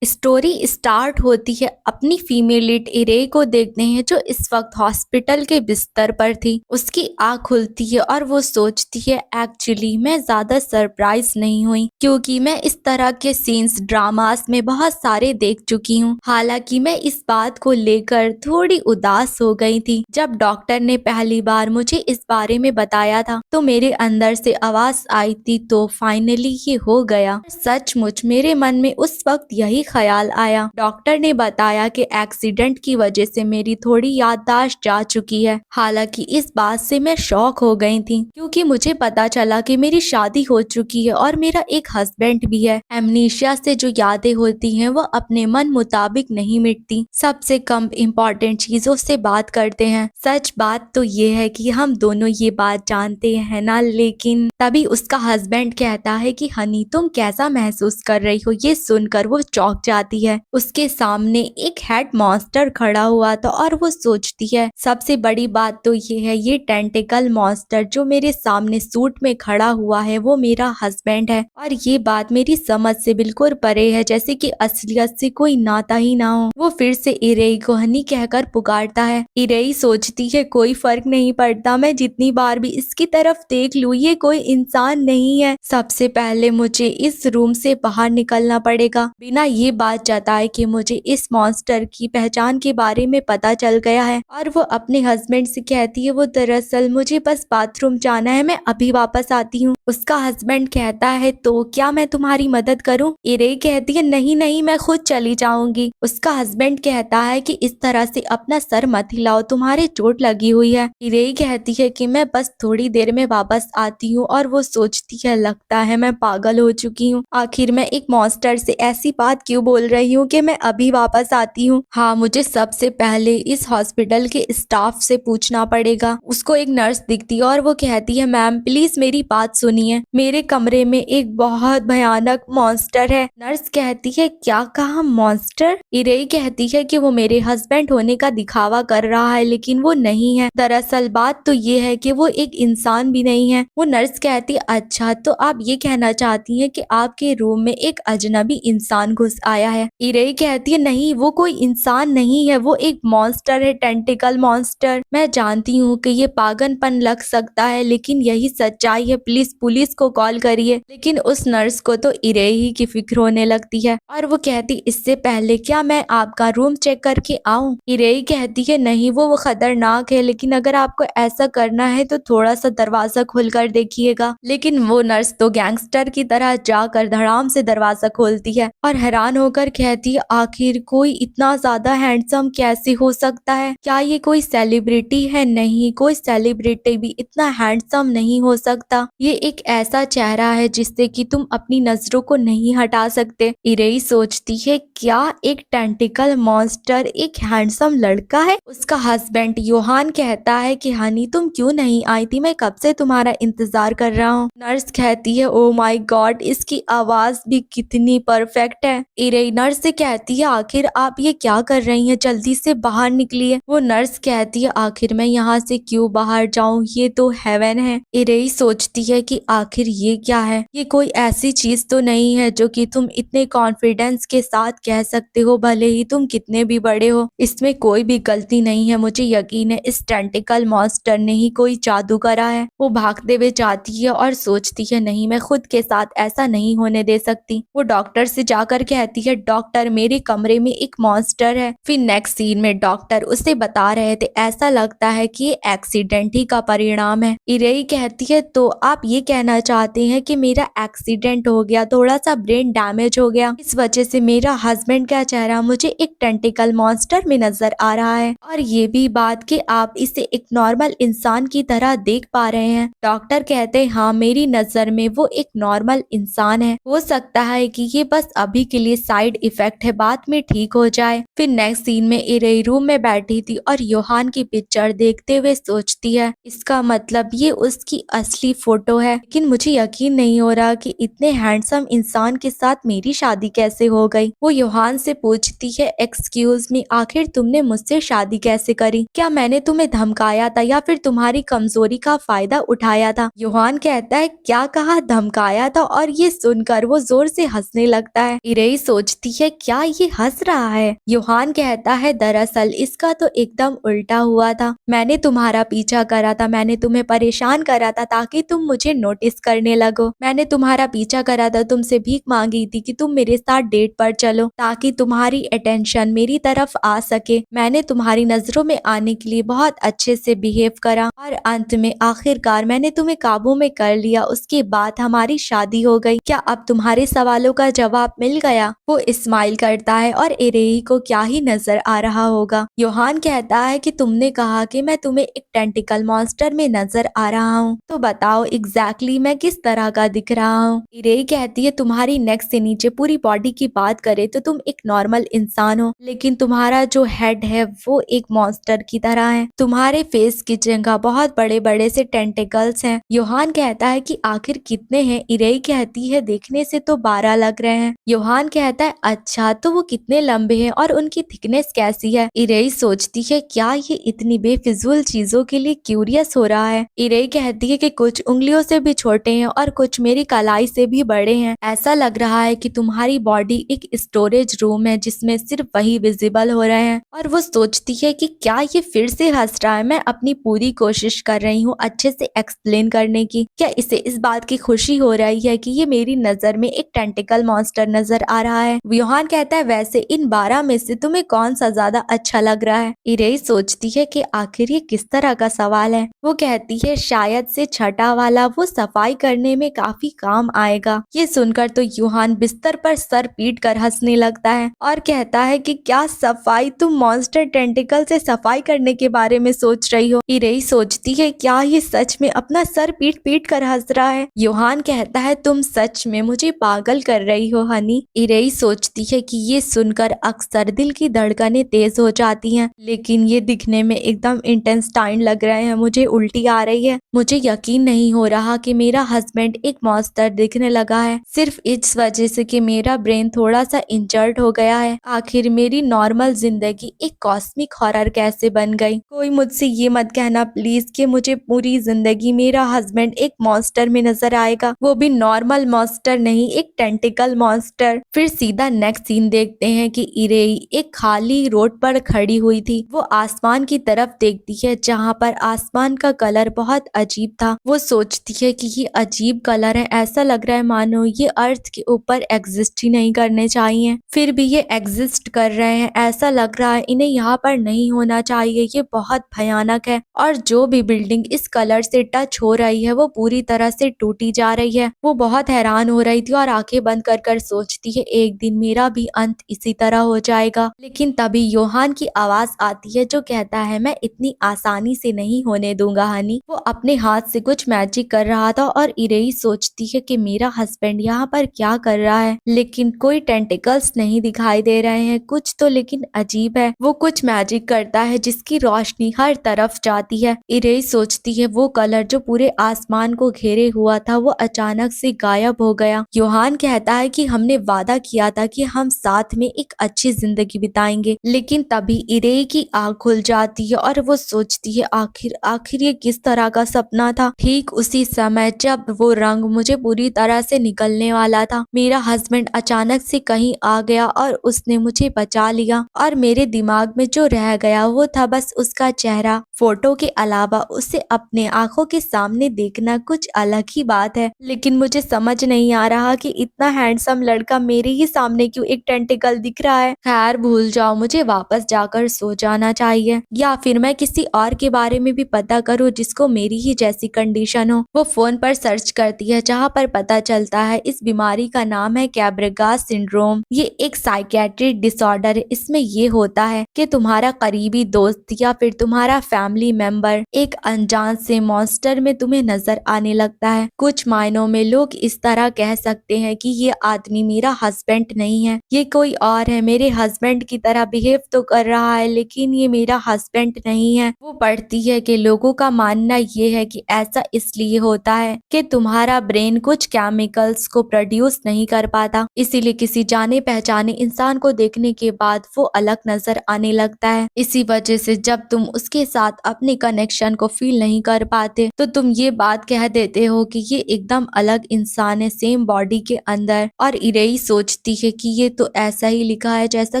Story start होती है अपनी फीमेल लीड इरे को देखते हैं जो इस वक्त हॉस्पिटल के बिस्तर पर थी। उसकी आंख खुलती है और वो सोचती है एक्चुअली मैं ज्यादा सरप्राइज नहीं हुई क्योंकि मैं इस तरह के सीन्स ड्रामास में बहुत सारे देख चुकी हूँ। हालांकि मैं इस बात को लेकर थोड़ी उदास हो गई थी जब डॉक्टर ने पहली बार मुझे इस बारे में बताया था तो मेरे अंदर से आवाज आई थी तो फाइनली ये हो गया। सचमुच मेरे मन में उस वक्त यही ख्याल आया। डॉक्टर ने बताया कि एक्सीडेंट की वजह से मेरी थोड़ी याददाश्त जा चुकी है। हालांकि इस बात से मैं शॉक हो गई थी क्योंकि मुझे पता चला कि मेरी शादी हो चुकी है और मेरा एक हस्बैंड भी है। एमनीशिया से जो यादें होती हैं वो अपने मन मुताबिक नहीं मिटती। सबसे कम इम्पोर्टेंट चीजों से बात करते हैं। सच बात तो ये है कि हम दोनों ये बात जानते हैं ना, लेकिन तभी उसका हस्बैंड कहता है कि हनी तुम कैसा महसूस कर रही हो। ये सुनकर वो चौंक जाती है। उसके सामने एक हेड मॉन्स्टर खड़ा हुआ था और वो सोचती है सबसे बड़ी बात तो ये है ये टेंटिकल मॉन्स्टर जो मेरे सामने सूट में खड़ा हुआ है वो मेरा हस्बैंड है। और ये बात मेरी समझ से बिल्कुल परे है, जैसे कि असलियत से कोई नाता ही ना हो। वो फिर से इरेई को हनी कहकर पुकारता है। इरेई सोचती है कोई फर्क नहीं पड़ता, मैं जितनी बार भी इसकी तरफ देख लूं ये कोई इंसान नहीं है। सबसे पहले मुझे इस रूम से बाहर निकलना पड़ेगा। बिना ये बात जताए कि मुझे इस मॉन्स्टर की पहचान के बारे में पता चल गया है। और वो अपने हस्बैंड से कहती है वो दरअसल मुझे बस बाथरूम जाना है, मैं अभी वापस आती हूँ। उसका हस्बैंड कहता है तो क्या मैं तुम्हारी मदद करूँ? इरे कहती है नहीं नहीं मैं खुद चली जाऊंगी। उसका हस्बैंड कहता है कि इस तरह से अपना सर मत हिलाओ, तुम्हारे चोट लगी हुई है। इरे कहती है कि मैं बस थोड़ी देर में वापस आती हूँ। और वो सोचती है लगता है मैं पागल हो चुकी हूँ। आखिर मैं एक मॉन्स्टर से ऐसी बात क्यों बोल रही हूँ कि मैं अभी वापस आती हूँ। हाँ, मुझे सबसे पहले इस हॉस्पिटल के स्टाफ से पूछना पड़ेगा। उसको एक नर्स दिखती है और वो कहती है मैम प्लीज मेरी बात सुनिए, मेरे कमरे में एक बहुत भयानक मॉन्स्टर है। नर्स कहती है क्या कहा मॉन्स्टर? इरेई कहती है कि वो मेरे हस्बैंड होने का दिखावा कर रहा है लेकिन वो नहीं है। दरअसल बात तो ये है कि वो एक इंसान भी नहीं है। वो नर्स कहती है अच्छा तो आप ये कहना चाहती हैं कि आपके रूम में एक अजनबी इंसान घुस आया है। इरेई कहती है नहीं वो कोई इंसान नहीं है, वो एक मॉन्स्टर है, टेंटिकल मॉन्स्टर। मैं जानती हूँ कि ये पागलपन लग सकता है लेकिन यही सच्चाई है, प्लीज पुलिस को कॉल करिए। लेकिन उस नर्स को तो इरेई ही की फिक्र होने लगती है और वो कहती इससे पहले क्या मैं आपका रूम चेक करके आऊं? इरेई कहती है नहीं वो खतरनाक है, लेकिन अगर आपको ऐसा करना है तो थोड़ा सा दरवाजा खोलकर देखिएगा। लेकिन वो नर्स तो गैंगस्टर की तरह जाकर धड़ाम से दरवाजा खोलती है और हैरान होकर कहती है आखिर कोई इतना ज्यादा हैंडसम कैसे हो सकता है? क्या ये कोई सेलिब्रिटी है? नहीं, कोई सेलिब्रिटी भी इतना हैंडसम नहीं हो सकता। ये एक ऐसा चेहरा है जिससे कि तुम अपनी नजरों को नहीं हटा सकते। इरेई सोचती है क्या एक टेंटिकल मॉन्स्टर एक हैंडसम लड़का है? उसका हस्बैंड योहान कहता है कि हनी तुम क्यों नहीं आई थी, मैं कब से तुम्हारा इंतजार कर रहा हूँ। नर्स कहती है ओ माय गॉड इसकी आवाज भी कितनी परफेक्ट है। इरेई नर्स से कहती है आखिर आप ये क्या कर रही हैं, जल्दी से बाहर निकलिए। वो नर्स कहती है आखिर मैं यहाँ से क्यों बाहर जाऊँ, ये तो हेवन है। इरेई सोचती है कि आखिर ये क्या है, ये कोई ऐसी चीज तो नहीं है जो कि तुम इतने कॉन्फिडेंस के साथ कह सकते हो भले ही तुम कितने भी बड़े हो। इसमें कोई भी गलती नहीं है, मुझे यकीन है इस टेंटिकल मॉन्स्टर ने ही कोई जादू करा है। वो भागते हुए जाती है और सोचती है नहीं मैं खुद के साथ ऐसा नहीं होने दे सकती। वो डॉक्टर से जाकर कहती है डॉक्टर मेरे कमरे में एक मॉन्स्टर है। फिर नेक्स्ट सीन में डॉक्टर उसे बता रहे थे ऐसा लगता है कि ये एक्सीडेंट ही का परिणाम है। इरेई कहती है तो आप ये कहना चाहते हैं कि मेरा एक्सीडेंट हो गया, थोड़ा सा ब्रेन डैमेज हो गया, इस वजह से मेरा हस्बैंड का चेहरा मुझे एक टेंटिकल मॉन्स्टर में नजर आ रहा है और ये भी बात कि आप इसे एक नॉर्मल इंसान की तरह देख पा रहे हैं। डॉक्टर कहते हैं हाँ मेरी नजर में वो एक नॉर्मल इंसान है, हो सकता है कि ये बस अभी के लिए साइड इफेक्ट है, बाद में ठीक हो जाए। फिर नेक्स्ट सीन में इरेई रूम में बैठी थी और योहान की पिक्चर देखते हुए सोचती है इसका मतलब ये उसकी असली फोटो है, लेकिन मुझे यकीन नहीं हो रहा कि इतने हैंडसम इंसान के साथ मेरी शादी कैसे हो गई। वो योहान से पूछती है एक्सक्यूज मी आखिर तुमने मुझसे शादी कैसे करी? क्या मैंने तुम्हें धमकाया था या फिर तुम्हारी कमजोरी का फायदा उठाया था? योहान कहता है क्या कहा धमकाया था? और ये सुनकर वो जोर से हंसने लगता है। इरेई सोचती है क्या ये हंस रहा है। योहान कहता है दरअसल इसका तो एकदम उल्टा हुआ था। मैंने तुम्हारा पीछा करा था, मैंने तुम्हें परेशान करा था ताकि तुम मुझे नोटिस करने लगो। मैंने तुम्हारा पीछा करा था, तुमसे भीख मांगी थी कि तुम मेरे साथ डेट पर चलो ताकि तुम्हारी अटेंशन मेरी तरफ आ सके। मैंने तुम्हारी नजरों में आने के लिए बहुत अच्छे से बिहेव करा और अंत में आखिरकार मैंने तुम्हें काबू में कर लिया। उसके बाद हमारी शादी हो गई। क्या अब तुम्हारे सवालों का जवाब मिल गया? वो स्माइल करता है और इरेई को क्या ही नजर आ रहा होगा। योहान कहता है कि तुमने कहा कि मैं तुम्हें एक टेंटिकल मॉन्स्टर में नजर आ रहा हूँ, तो बताओ एग्जैक्टली मैं किस तरह का दिख रहा हूँ। इरेई कहती है तुम्हारी नेक से नीचे पूरी बॉडी की बात करें तो तुम एक नॉर्मल इंसान हो, लेकिन तुम्हारा जो हेड है वो एक मॉन्स्टर की तरह है। तुम्हारे फेस की जगह बहुत बड़े बड़े से टेंटिकल्स हैं। योहान कहता है कि आखिर कितने हैं? इरेई कहती है देखने से तो 12 लग रहे हैं। योहान कहता है अच्छा तो वो कितने लंबे हैं और उनकी थिकनेस कैसी है? इरेई सोचती है क्या ये इतनी बेफिजूल चीजों के लिए क्यूरियस हो रहा है। इरेई कहती है कि कुछ उंगलियों से भी छोटे हैं और कुछ मेरी कलाई से भी बड़े हैं। ऐसा लग रहा है कि तुम्हारी बॉडी एक स्टोरेज रूम है जिसमें सिर्फ वही विजिबल हो रहे हैं। और वो सोचती है कि क्या ये फिर से हंस रहा है। मैं अपनी पूरी कोशिश कर रही हूँ अच्छे से एक्सप्लेन करने की। क्या इसे इस बात की खुशी हो रही है कि ये मेरी नजर में एक टेंटिकल मॉन्स्टर नजर आ रहा है? योहान कहता है वैसे इन 12 में से तुम्हें कौन सा ज्यादा अच्छा लग रहा है? इरेई सोचती है कि आखिर ये किस तरह का सवाल है। वो कहती है शायद से छठा वाला, वो सफाई करने में काफी काम आएगा। ये सुनकर तो योहान बिस्तर पर सर पीट कर हंसने लगता है और कहता है कि क्या सफाई? तुम मॉन्स्टर टेंटिकल से सफाई करने के बारे में सोच रही हो? इरेई सोचती है क्या ये सच में अपना सर पीट पीट कर हंस रहा है? योहान कहता है तुम सच में मुझे पागल कर रही हो हनी। इरेई सोचती है कि ये सुनकर अक्सर दिल की धड़कनें तेज हो जाती हैं, लेकिन ये दिखने में एकदम इंटेंस्टाइन लग रहे हैं। मुझे उल्टी आ रही है। मुझे यकीन नहीं हो रहा कि मेरा हस्बैंड एक मॉन्स्टर दिखने लगा है, सिर्फ इस वजह से कि मेरा ब्रेन थोड़ा सा इंजर्ड हो गया है। आखिर मेरी नॉर्मल जिंदगी एक कॉस्मिक हॉरर कैसे बन गई? कोई मुझसे ये मत कहना प्लीज कि मुझे पूरी जिंदगी मेरा हस्बैंड एक मॉन्स्टर में नजर आएगा, वो भी नॉर्मल मॉन्स्टर नहीं, एक टेंटिकल मॉन्स्टर। फिर सीधा नेक्स्ट सीन देखते हैं कि इरेई एक खाली रोड पर खड़ी हुई थी। वो आसमान की तरफ देखती है जहाँ पर आसमान का कलर बहुत अजीब था। वो सोचती है कि ये अजीब कलर है, ऐसा लग रहा है मानो ये अर्थ के ऊपर एग्जिस्ट ही नहीं करने चाहिए, फिर भी ये एग्जिस्ट कर रहे हैं। ऐसा लग रहा है इन्हें यहाँ पर नहीं होना चाहिए। ये बहुत भयानक है और जो भी बिल्डिंग इस कलर से टच हो रही है वो पूरी तरह से टूटी जा रही है। वो बहुत हैरान हो रही थी और आंखें बंद कर कर सोचती है एक दिन मेरा भी अंत इसी तरह हो जाएगा। लेकिन तभी योहान की आवाज आती है जो कहता है मैं इतनी आसानी से नहीं होने दूंगा हनी। वो अपने हाथ से कुछ मैजिक कर रहा था और इरेई सोचती है कि मेरा हस्बैंड यहाँ पर क्या कर रहा है, लेकिन कोई टेंटिकल्स नहीं दिखाई दे रहे हैं। कुछ तो लेकिन अजीब है। वो कुछ मैजिक करता है जिसकी रोशनी हर तरफ जाती है। इरेई सोचती है वो कलर जो पूरे आसमान को घेरे हुआ था वो अचानक से गायब हो गया। योहान कहता है कि हमने वादा किया था कि हम साथ में एक अच्छी जिंदगी बिताएंगे, लेकिन तभी इरेई की आंख खुल जाती है और वो सोचती है आखिर आखिर ये किस तरह का सपना था। ठीक उसी समय जब वो रंग मुझे पूरी तरह से निकलने वाला था, मेरा हस्बैंड अचानक से कहीं आ गया और उसने मुझे बचा लिया और मेरे दिमाग में जो रह गया वो था बस उसका चेहरा। फोटो के अलावा उसे अपने आंखों के सामने देखना कुछ अलग ही बात है, लेकिन मुझे समझ नहीं आ रहा कि इतना हैंडसम लड़का मेरे ही सामने क्यों एक टेंटिकल दिख रहा है। खैर भूल जाओ, मुझे वापस जाकर सो जाना चाहिए या फिर मैं किसी और के बारे में भी पता करूं जिसको मेरी ही जैसी कंडीशन हो। वो फोन पर सर्च करती है जहां पर पता चलता है इस बीमारी का नाम है कैब्रेगास सिंड्रोम। ये एक साइकेट्रिक डिसऑर्डर है। इसमें ये होता है कि तुम्हारा करीबी दोस्त या फिर तुम्हारा फैमिली मेंबर एक अनजान से मॉन्स्टर में तुम्हें नजर आने लगता है। कुछ मायनों में लोग इस तरह कह सकते हैं कि ये आदमी मेरा हस्बैंड नहीं है, ये कोई और है। मेरे हस्बैंड की तरह बिहेव तो कर रहा है लेकिन ये मेरा हस्बैंड नहीं है। वो पढ़ती है कि लोगों का मानना ये है कि ऐसा इसलिए होता है कि तुम्हारा ब्रेन कुछ केमिकल्स को प्रोड्यूस नहीं कर पाता, इसीलिए किसी जाने पहचाने इंसान को देखने के बाद वो अलग नजर आने लगता है। इसी वजह से जब तुम उसके साथ अपने कनेक्शन को फील नहीं कर पाते तो तुम ये बात कह देते हो कि ये एकदम अलग इंसान है सेम बॉडी के अंदर। और इरेई सोच सोचती है कि ये तो ऐसा ही लिखा है जैसा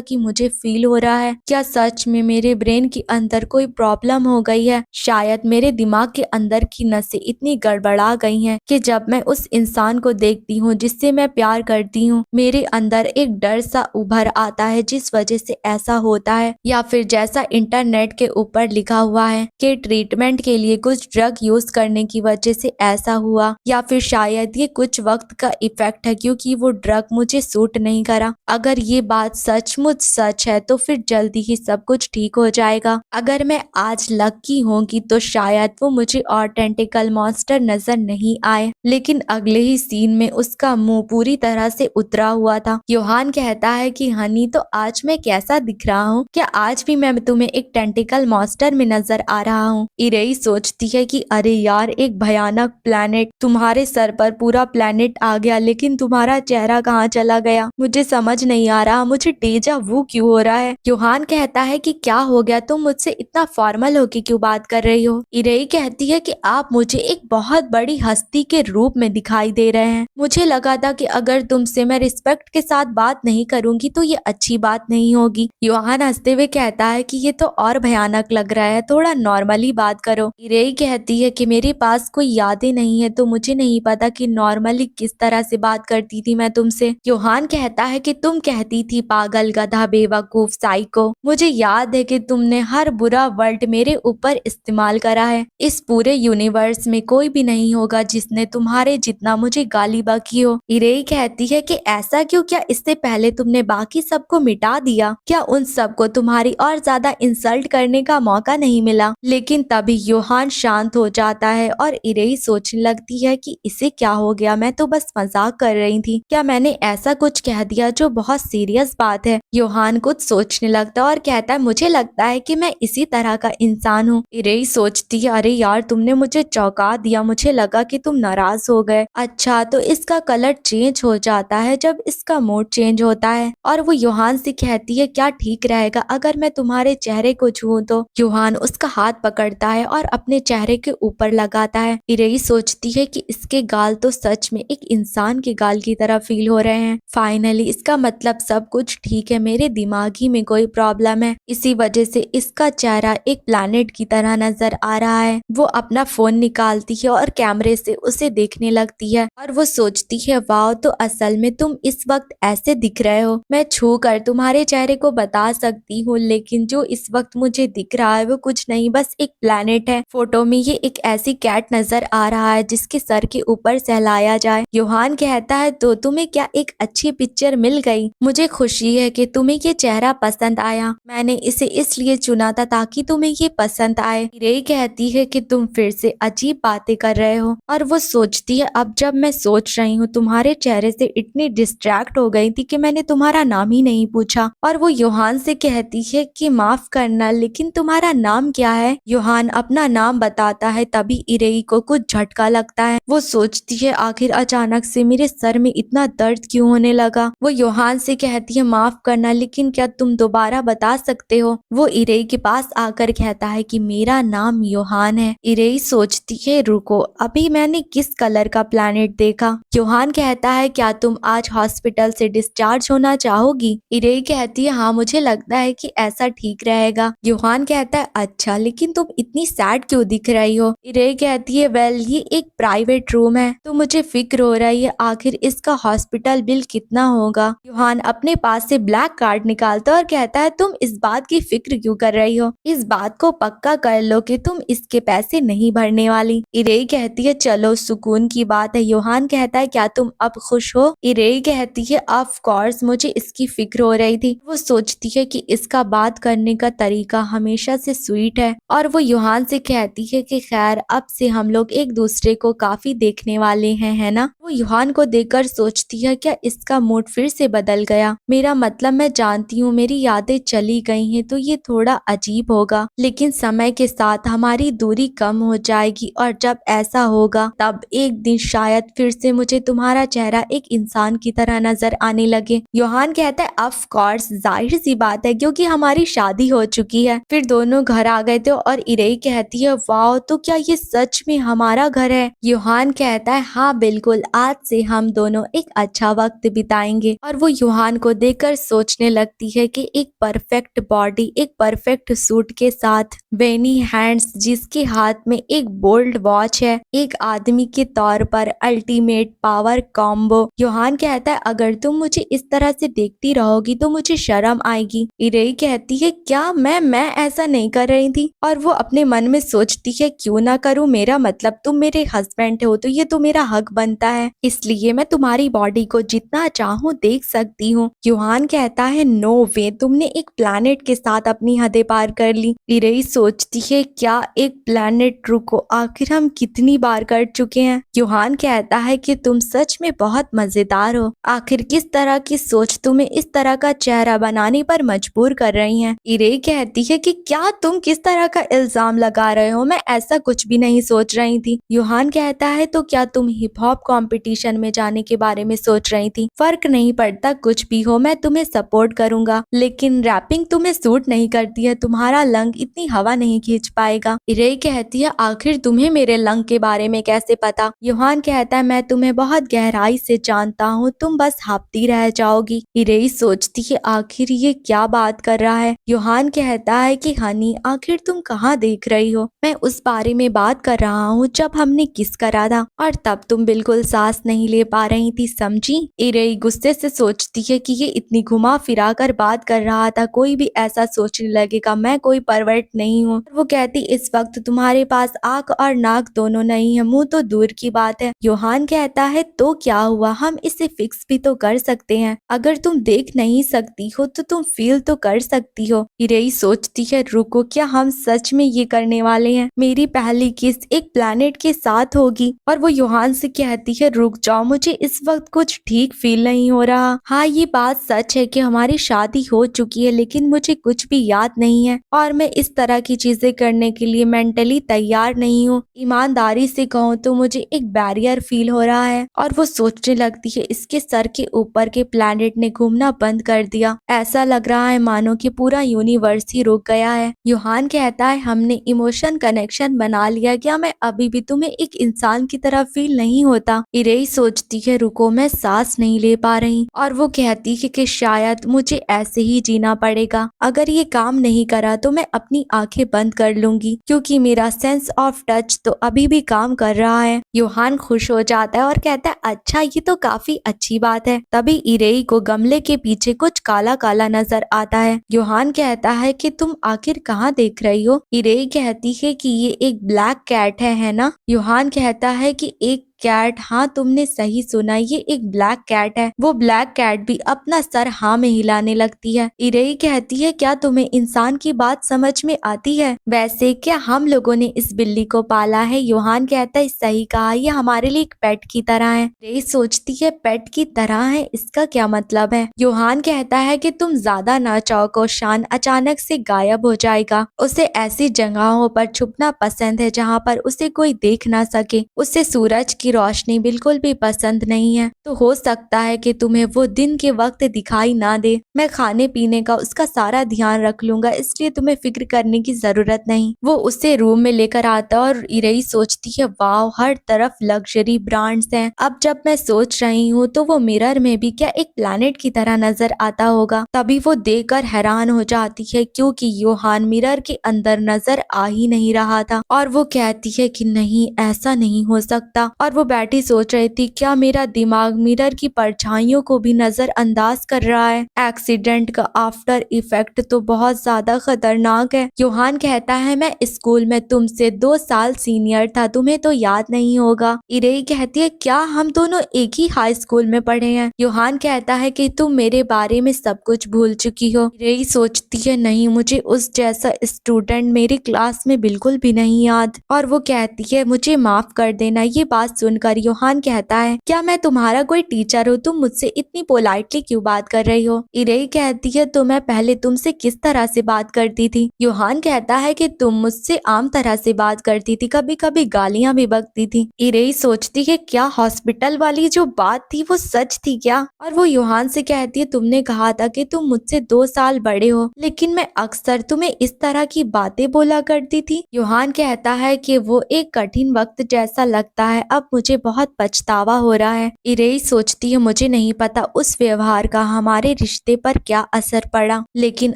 कि मुझे फील हो रहा है। क्या सच में मेरे ब्रेन के अंदर कोई प्रॉब्लम हो गई है? शायद मेरे दिमाग के अंदर की नसें इतनी गड़बड़ा गई हैं कि जब मैं उस इंसान को देखती हूँ जिससे मैं प्यार करती हूँ, मेरे अंदर एक डर सा उभर आता है जिस वजह से ऐसा होता है। या फिर जैसा इंटरनेट के ऊपर लिखा हुआ है कि ट्रीटमेंट के लिए कुछ ड्रग यूज करने की वजह से ऐसा हुआ, या फिर शायद ये कुछ वक्त का इफेक्ट है क्योंकि वो ड्रग मुझे सूट नहीं करा। अगर ये बात सचमुच सच है तो फिर जल्दी ही सब कुछ ठीक हो जाएगा। अगर मैं आज लकी होंगी तो शायद वो मुझे और टेंटिकल मॉन्स्टर नजर नहीं आए। लेकिन अगले ही सीन में उसका मुंह पूरी तरह से उतरा हुआ था। योहान कहता है कि हनी, तो आज मैं कैसा दिख रहा हूँ? क्या आज भी मैं तुम्हें एक टेंटिकल मॉन्स्टर में नजर आ रहा हूँ? इरेई सोचती है कि अरे यार, एक भयानक प्लेनेट, तुम्हारे सर पर पूरा प्लेनेट आ गया, लेकिन तुम्हारा चेहरा कहाँ चला गया? मुझे समझ नहीं आ रहा, मुझे डेजा वू क्यों हो रहा है? योहान कहता है कि क्या हो गया, तुम मुझसे इतना फॉर्मल होके क्यों बात कर रही हो? इरेई कहती है कि आप मुझे एक बहुत बड़ी हस्ती के रूप में दिखाई दे रहे हैं। मुझे लगा था कि अगर तुमसे मैं रिस्पेक्ट के साथ बात नहीं करूंगी तो ये अच्छी बात नहीं होगी। योहान हंसते हुए कहता है कि ये तो और भयानक लग रहा है, थोड़ा नॉर्मली बात करो। इरेई कहती है कि मेरे पास कोई यादें नहीं है तो मुझे नहीं पता कि नॉर्मली किस तरह से बात करती थी मैं तुमसे। योहान कहता है कि तुम कहती थी पागल, गधा, बेवकूफ, साइको। मुझे याद है कि तुमने हर बुरा वर्ड मेरे ऊपर इस्तेमाल करा है। इस पूरे यूनिवर्स में कोई भी नहीं होगा जिसने तुम्हारे जितना मुझे गाली बकी हो। इरेई कहती है कि ऐसा क्यों? क्या इससे पहले तुमने बाकी सबको मिटा दिया? क्या उन सबको तुम्हारी और ज्यादा इंसल्ट करने का मौका नहीं मिला? लेकिन तभी योहान शांत हो जाता है और इरेई सोचने लगती है कि इसे क्या हो गया, मैं तो बस मजाक कर रही थी। क्या मैंने ऐसा कुछ कह दिया जो बहुत सीरियस बात है? योहान कुछ सोचने लगता है और कहता है मुझे लगता है कि मैं इसी तरह का इंसान हूँ। इरेई सोचती है अरे यार, तुमने मुझे चौंका दिया, मुझे लगा कि तुम नाराज हो गए। अच्छा, तो इसका कलर चेंज हो जाता है जब इसका मूड चेंज होता है। और वो योहान से कहती है क्या ठीक रहेगा अगर मैं तुम्हारे चेहरे को छूऊं? तो योहान उसका हाथ पकड़ता है और अपने चेहरे के ऊपर लगाता है। इरेई सोचती है कि इसके गाल तो सच में एक इंसान के गाल की तरह फील हो रहे हैं। फाइनली इसका मतलब सब कुछ ठीक है, मेरे दिमाग ही में कोई प्रॉब्लम है, इसी वजह से इसका चेहरा एक प्लैनेट की तरह नजर आ रहा है। वो अपना फोन निकालती है और कैमरे से उसे देखने लगती है और वो सोचती है वाह, तो असल में तुम इस वक्त ऐसे दिख रहे हो। मैं छू कर तुम्हारे चेहरे को बता सकती हूँ, लेकिन जो इस वक्त मुझे दिख रहा है वो कुछ नहीं, बस एक प्लैनेट है। फोटो में ये एक ऐसी कैट नजर आ रहा है जिसके सर के ऊपर सहलाया जाए। योहान कहता है तो तुम्हें क्या एक अच्छी पिक्चर मिल गई? मुझे खुशी है कि तुम्हें ये चेहरा पसंद आया। मैंने इसे इसलिए चुना था ताकि तुम्हें ये पसंद आए। इरेई कहती है कि तुम फिर से अजीब बातें कर रहे हो और वो सोचती है अब जब मैं सोच रही हूँ तुम्हारे चेहरे से इतनी डिस्ट्रैक्ट हो गई थी कि मैंने तुम्हारा नाम ही नहीं पूछा। और वो योहान से कहती है कि माफ करना, लेकिन तुम्हारा नाम क्या है? योहान अपना नाम बताता है। तभी इरेई को कुछ झटका लगता है। वो सोचती है आखिर अचानक से मेरे सर में इतना दर्द क्यों होने लगा। वो योहान से कहती है माफ करना, लेकिन क्या तुम दोबारा बता सकते हो? वो इरेई के पास आकर कहता है कि मेरा नाम योहान है। इरेई सोचती है रुको, अभी मैंने किस कलर का प्लैनेट देखा? योहान कहता है क्या तुम आज हॉस्पिटल से डिस्चार्ज होना चाहोगी? इरेई कहती है हाँ, मुझे लगता है कि ऐसा ठीक रहेगा। योहान कहता है अच्छा, लेकिन तुम इतनी सैड क्यों दिख रही हो? इरेई कहती है वेल, ये एक प्राइवेट रूम है तो मुझे फिक्र हो रही है आखिर इसका हॉस्पिटल बिल कितना होगा। योहान अपने पास से ब्लैक कार्ड निकालता है और कहता है तुम इस बात की फिक्र क्यों कर रही हो? इस बात को पक्का कर लो कि तुम इसके पैसे नहीं भरने वाली। इरेई कहती है चलो, सुकून की बात है। योहान कहता है क्या तुम अब खुश हो? इरेई कहती है ऑफ कोर्स, मुझे इसकी फिक्र हो रही थी। वो सोचती है कि इसका बात करने का तरीका हमेशा से स्वीट है और वो योहान से कहती है कि खैर अब से हम लोग एक दूसरे को काफी देखने वाले हैं, है ना? वो योहान को देखकर सोचती है क्या इसका मूड फिर से बदल गया? मेरा मतलब मैं जानती हूँ मेरी यादें चली गई हैं तो ये थोड़ा अजीब होगा, लेकिन समय के साथ हमारी दूरी कम हो जाएगी और जब ऐसा होगा तब एक दिन शायद फिर से मुझे तुम्हारा चेहरा एक इंसान की तरह नजर आने लगे। योहान कहता है ऑफ कोर्स, जाहिर सी बात है क्योंकि हमारी शादी हो चुकी है। फिर दोनों घर आ गए थे और इरेई कहती है वाओ, तो क्या ये सच में हमारा घर है? योहान कहता है हाँ बिल्कुल, आज से हम दोनों एक अच्छा वक्त बिताएंगे। और वो यूहान को देखकर सोचने लगती है कि एक परफेक्ट बॉडी, एक परफेक्ट सूट के साथ बेनी हैंड्स, जिसके हाथ में एक बोल्ड वॉच है, एक आदमी के तौर पर अल्टीमेट पावर कॉम्बो। यूहान कहता है अगर तुम मुझे इस तरह से देखती रहोगी तो मुझे शर्म आएगी। इरेई कहती है क्या मैं ऐसा नहीं कर रही थी। और वो अपने मन में सोचती है क्यों ना करूं, मेरा मतलब तुम मेरे हस्बैंड हो तो ये तो मेरा हक बनता है, इसलिए मैं तुम्हारी बॉडी को जितना चाहूं देख सकती हूँ। यूहान कहता है नो वे, तुमने एक प्लैनेट के साथ अपनी हदें पार कर ली। इरेई सोचती है क्या एक प्लैनेट, रुको आखिर हम कितनी बार कर चुके हैं। यूहान कहता है कि तुम सच में बहुत मजेदार हो, आखिर किस तरह की सोच तुम्हें इस तरह का चेहरा बनाने पर मजबूर कर रही है। इरेई कहती है कि क्या तुम किस तरह का इल्जाम लगा रहे हो, मैं ऐसा कुछ भी नहीं सोच रही थी। यूहान कहता है तो क्या तुम हिप हॉप कंपटीशन में जाने के बारे में सोच रही थी। फर्क नहीं पड़ता कुछ भी हो, मैं तुम्हें सपोर्ट करूंगा, लेकिन रैपिंग तुम्हें सूट नहीं करती है, तुम्हारा लंग इतनी हवा नहीं खींच पाएगा। इरेई कहती है आखिर तुम्हें मेरे लंग के बारे में कैसे पता। यूहान कहता है मैं तुम्हें बहुत गहराई से जानता हूँ, तुम बस हांफती रह जाओगी। इरेई सोचती है आखिर ये क्या बात कर रहा है। यूहान कहता है कि हनी आखिर तुम कहाँ देख रही हो, मैं उस बारे में बात कर रहा हूँ जब हमने किस करा था और तब तुम बिल्कुल सांस नहीं ले पा रही थी, समझी। इरेई गुस्से से सोचती है कि ये इतनी घुमा फिरा कर बात कर रहा था, कोई भी ऐसा सोचने लगेगा मैं कोई परवर्ट नहीं हूँ। वो कहती इस वक्त तुम्हारे पास आंख और नाक दोनों नहीं है, मुंह तो दूर की बात है। यूहान कहता है तो क्या हुआ, हम इसे फिक्स भी तो कर सकते हैं, अगर तुम देख नहीं सकती हो तो तुम फील तो कर सकती हो। इरेई सोचती है रुको क्या हम सच में ये करने वाले हैं, मेरी पहली किस एक प्लैनेट के साथ होगी। और वो यूहान से कहती है रुक जाओ, मुझे इस वक्त कुछ ठीक फील नहीं हो रहा। हाँ ये बात सच है कि हमारी शादी हो चुकी है, लेकिन मुझे कुछ भी याद नहीं है और मैं इस तरह की चीजें करने के लिए मेंटली तैयार नहीं हूँ। ईमानदारी से कहूँ तो मुझे एक बैरियर फील हो रहा है। और वो सोचने लगती है इसके सर के ऊपर के प्लैनेट ने घूमना बंद कर दिया, ऐसा लग रहा है मानो कि पूरा यूनिवर्स ही रुक गया है। यूहान कहता है हमने इमोशन कनेक्शन बना लिया, क्या मैं अभी भी तुम्हें एक इंसान की तरह फील नहीं होता। इरेई सोचती है रुको मैं सांस नहीं ले पा रही। और वो कहती है कि शायद मुझे ऐसे ही जीना पड़ेगा, अगर ये काम नहीं करा तो मैं अपनी आंखें बंद कर लूंगी, क्योंकि मेरा सेंस ऑफ टच तो अभी भी काम कर रहा है। यूहान खुश हो जाता है और कहता है अच्छा ये तो काफी अच्छी बात है। तभी इरेई को गमले के पीछे कुछ काला काला नजर आता है। यूहान कहता है कि तुम आखिर कहाँ देख रही हो। इरेई कहती है कि ये एक ब्लैक कैट है ना। यूहान कहता है कि एक कैट, हाँ तुमने सही सुना, ये एक ब्लैक कैट है। वो ब्लैक कैट भी अपना सर हाँ में हिलाने लगती है। इरेई कहती है क्या तुम्हें इंसान की बात समझ में आती है, वैसे क्या हम लोगों ने इस बिल्ली को पाला है। यूहान कहता है सही कहा, ये हमारे लिए एक पेट की तरह है। इरेई सोचती है पेट की तरह है, इसका क्या मतलब है। यूहान कहता है कि तुम ज्यादा ना चौंको, शान अचानक से गायब हो जाएगा, उसे ऐसी जगहों पर छुपना पसंद है जहाँ पर उसे कोई देख ना सके, उसे सूरज की रोशनी बिल्कुल भी पसंद नहीं है, तो हो सकता है कि तुम्हें वो दिन के वक्त दिखाई ना दे। मैं खाने पीने का उसका सारा ध्यान रख लूंगा, इसलिए तुम्हें फिक्र करने की जरूरत नहीं। वो उसे रूम में लेकर आता और इरेई सोचती है वाह हर तरफ लग्जरी ब्रांड्स हैं। अब जब मैं सोच रही हूँ तो वो मिरर में भी क्या एक प्लैनेट की तरह नजर आता होगा। तभी वो देखकर हैरान हो जाती है क्योंकि यूहान मिरर के अंदर नजर आ ही नहीं रहा था। और वो कहती है कि नहीं ऐसा नहीं हो सकता। और वो बैठी सोच रही थी क्या मेरा दिमाग मिरर की परछाइयों को भी नजरअंदाज कर रहा है। एक्सीडेंट का आफ्टर इफेक्ट तो बहुत ज्यादा खतरनाक है। यूहान कहता है मैं स्कूल में तुमसे 2 साल सीनियर था, तुम्हें तो याद नहीं होगा। इरेई कहती है क्या हम दोनों एक ही हाई स्कूल में पढ़े हैं। यूहान कहता है कि तुम मेरे बारे में सब कुछ भूल चुकी हो। इरेई सोचती है नहीं मुझे उस जैसा स्टूडेंट मेरी क्लास में बिल्कुल भी नहीं याद। और वो कहती है मुझे माफ कर देना। ये बात सुनकर यूहान कहता है क्या मैं तुम्हारा कोई टीचर हूँ, तुम मुझसे इतनी पोलाइटली क्यों बात कर रही हो। इरेई कहती है तो मैं पहले तुमसे किस तरह से बात करती थी। यूहान कहता है कि तुम मुझसे आम तरह से बात करती थी, कभी कभी गालियां भी बकती थी। इरेई सोचती है क्या हॉस्पिटल वाली जो बात थी वो सच थी क्या, और वो युहान से कहती है तुमने कहा था कि तुम मुझसे 2 साल बड़े हो, लेकिन मैं अक्सर तुम्हें इस तरह की बातें बोला करती थी। युहान कहता है कि वो एक कठिन वक्त जैसा लगता है, अब मुझे बहुत पछतावा हो रहा है। इरेई सोचती है मुझे नहीं पता उस व्यवहार का हमारे रिश्ते पर क्या असर पड़ा, लेकिन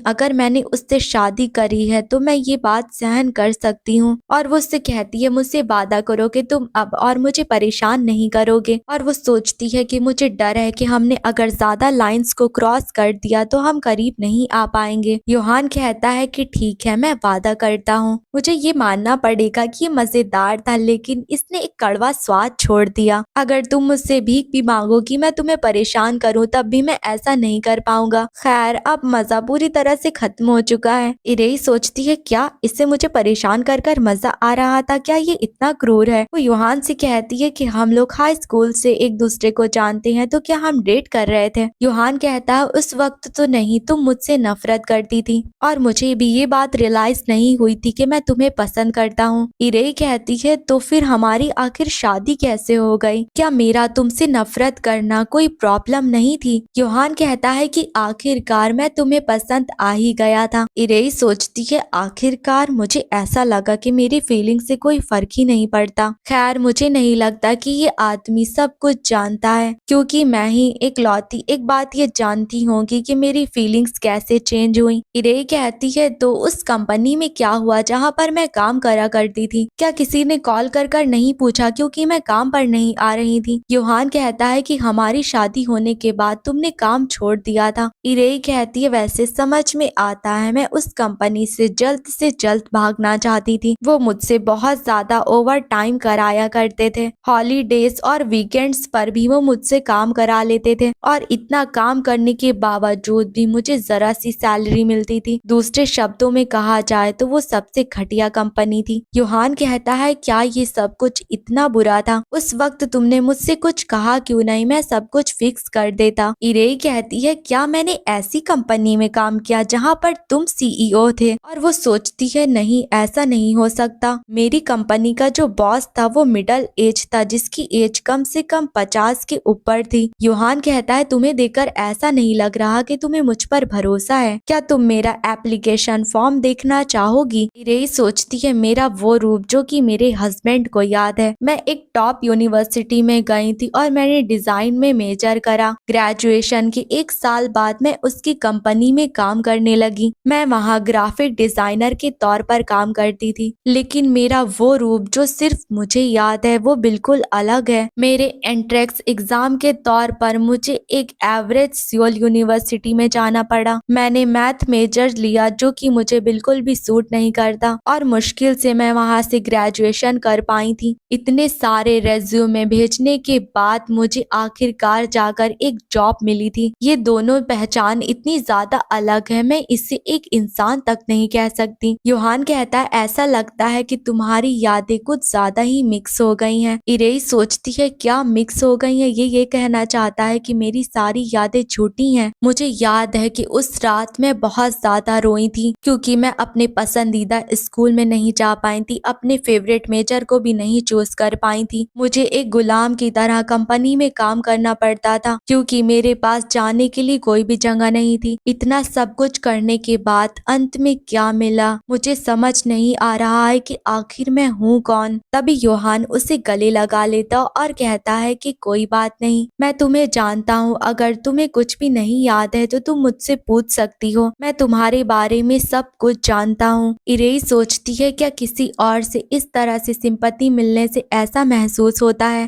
अगर मैंने उससे शादी करी है तो मैं ये बात सहन कर सकती हूँ। और वो उससे कहती है मुझसे वादा करो कि तुम अब और मुझे परेशान नहीं करोगे। और वो सोचती है कि मुझे डर है कि हमने अगर ज्यादा लाइंस को क्रॉस कर दिया तो हम करीब नहीं आ पाएंगे। योहान कहता है कि ठीक है, मैं वादा करता हूँ। मुझे ये मानना पड़ेगा कि ये मजेदार था, लेकिन इसने एक कड़वा स्वाद छोड़ दिया। अगर तुम मुझसे भीख भी मांगोगी मैं तुम्हें परेशान करूँ तब भी मैं ऐसा नहीं कर पाऊंगा। खैर, अब मजा पूरी तरह से खत्म हो चुका है। इरेई सोचती है क्या इससे मुझे परेशान कर कर मजा आ रहा था, क्या ये इतना क्रूर है। वो योहान से कहती है कि हम लोग हाई स्कूल से एक दूसरे को जानते हैं, तो क्या हम डेट कर रहे थे। योहान कहता है उस वक्त तो नहीं, तुम मुझसे नफरत करती थी और मुझे भी ये बात रियलाइज नहीं हुई थी कि मैं तुम्हें पसंद करता हूँ। इरेई कहती है तो फिर हमारी आखिर शादी कैसे हो गई, क्या मेरा तुमसे नफरत करना कोई प्रॉब्लम नहीं थी। योहान कहता है कि आखिरकार मैं तुम्हें पसंद आ ही गया था। इरेई सोचती है आखिरकार मुझे ऐसा लगा कि मेरी फीलिंग से कोई फर्क ही नहीं पड़ता। खैर, मुझे नहीं लगता कि ये आदमी सब कुछ जानता है, क्योंकि मैं ही इकलौती एक बात ये जानती होंगी कि मेरी फीलिंग्स कैसे चेंज हुई। इरेई कहती है तो उस कंपनी में क्या हुआ जहाँ पर मैं काम करा करती थी, क्या किसी ने कॉल कर कर नहीं पूछा क्योंकि मैं काम पर नहीं आ रही थी। योहान कहता है कि हमारी शादी होने के बाद तुमने काम छोड़ दिया था। इरेई कहती है वैसे समझ में आता है, मैं उस कंपनी से जल्द भागना चाहती थी। वो मुझसे बहुत ज्यादा ओवर टाइम कराया करते थे, हॉलीडेज और वीकेंड्स पर भी वो मुझसे काम करा लेते थे, और इतना काम करने के बावजूद भी मुझे जरा सी सैलरी मिलती थी। दूसरे शब्दों में कहा जाए तो वो सबसे घटिया कंपनी थी। योहान कहता है क्या ये सब कुछ इतना बुरा था, उस वक्त तुमने मुझसे कुछ कहा क्यों नहीं, मैं सब कुछ फिक्स कर देता। इरेई कहती है क्या मैंने ऐसी कंपनी में काम किया जहाँ पर तुम सीईओ थे, और वो सोचती है नहीं, ऐसा नहीं हो सकता। मेरी कंपनी का जो बॉस था वो मिडिल एज था, जिसकी एज कम से कम 50 के ऊपर थी। योहान कहता है तुम्हें देखकर ऐसा नहीं लग रहा कि तुम्हें मुझ पर भरोसा है, क्या तुम मेरा एप्लीकेशन फॉर्म देखना चाहोगी। इरेई सोचती है मेरा वो रूप जो कि मेरे हस्बैंड को याद है। मैं एक टॉप यूनिवर्सिटी में गई थी और मैंने डिजाइन में मेजर करा। ग्रेजुएशन के 1 साल बाद मैं उसकी कंपनी में काम करने लगी। मैं वहाँ ग्राफिक डिजाइनर के तौर पर काम करती थी, लेकिन मेरा वो रूप जो सिर्फ मुझे याद है वो बिल्कुल अलग है। मेरे एंट्रेंस एग्जाम के तौर पर मुझे एक एवरेज सियोल यूनिवर्सिटी में जाना पड़ा। मैंने मैथ मेजर लिया जो कि मुझे बिल्कुल भी सूट नहीं करता, और मुश्किल से मैं वहाँ से ग्रेजुएशन कर पाई थी। इतने सारे रेज्यूमे भेजने के बाद मुझे आखिरकार जाकर एक जॉब मिली थी। ये दोनों पहचान इतनी ज्यादा अलग है, मैं इसे एक इंसान तक नहीं कह सकती। योहान कहता है ऐसा लगता है कि तुम्हारी यादें कुछ ज्यादा ही मिक्स हो गई हैं। इरेई सोचती है क्या मिक्स हो गई हैं, ये कहना चाहता है कि मेरी सारी यादें झूठी हैं। मुझे याद है कि उस रात मैं बहुत ज्यादा रोई थी क्योंकि मैं अपने पसंदीदा स्कूल में नहीं जा पाई थी, अपने फेवरेट मेजर को भी नहीं चूज कर पाई थी। मुझे एक गुलाम की तरह कंपनी में काम करना पड़ता था क्योंकि मेरे पास जाने के लिए कोई भी जगह नहीं थी। इतना सब कुछ करने के बाद अंत में क्या मिला, मुझे समझ नहीं आ रहा है कि आखिर मैं हूँ कौन। तभी योहान उसे गले लगा लेता और कहता है कि कोई बात नहीं, मैं तुम्हें जानता हूँ, अगर तुम्हें कुछ भी नहीं याद है तो तुम मुझसे पूछ सकती हो, मैं तुम्हारे बारे में सब कुछ जानता हूँ। इरेई सोचती है क्या किसी और से इस तरह से सिंपैथी मिलने से ऐसा महसूस होता है।